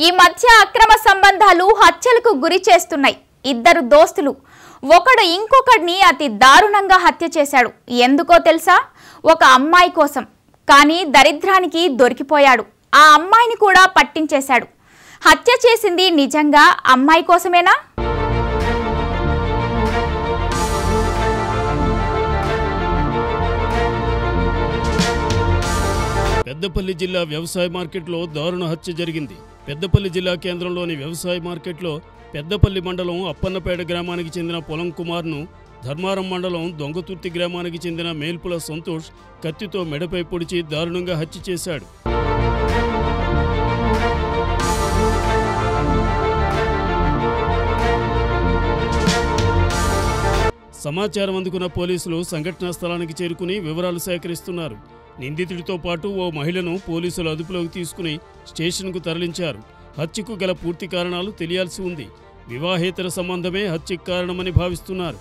ఈ మధ్య అక్రమ సంబంధాలు హత్యలకు గురి చేస్తున్నాయి. ఇద్దరు దోస్తులు ఒకడు ఇంకొకడిని అతి దారుణంగా హత్య చేశాడు. ఎందుకో తెలుసా? ఒక అమ్మాయి కోసం. కానీ దరిద్రానికి దొరికిపోయాడు. ఆ అమ్మాయిని కూడా పట్టించేశాడు. హత్య చేసింది నిజంగా అమ్మాయి కోసమేనా? పెద్దపల్లి జిల్లా వ్యవసాయ మార్కెట్లో దారుణ హత్య జరిగింది. పెద్దపల్లి జిల్లా కేంద్రంలోని వ్యవసాయ మార్కెట్లో పెద్దపల్లి మండలం అప్పన్నపేట గ్రామానికి చెందిన పొలం కుమార్ను ధర్మారం మండలం దొంగతుర్తి గ్రామానికి చెందిన మేల్పుల సంతోష్ కత్తితో మెడపై పొడిచి దారుణంగా హత్య చేశాడు. సమాచారం అందుకున్న పోలీసులు సంఘటనా స్థలానికి చేరుకుని వివరాలు సేకరిస్తున్నారు. నిందితుడితో పాటు ఓ మహిళను పోలీసులు అదుపులోకి తీసుకుని స్టేషన్కు తరలించారు. హత్యకు గల పూర్తి కారణాలు తెలియాల్సి ఉంది. వివాహేతర సంబంధమే హత్యకు కారణమని భావిస్తున్నారు.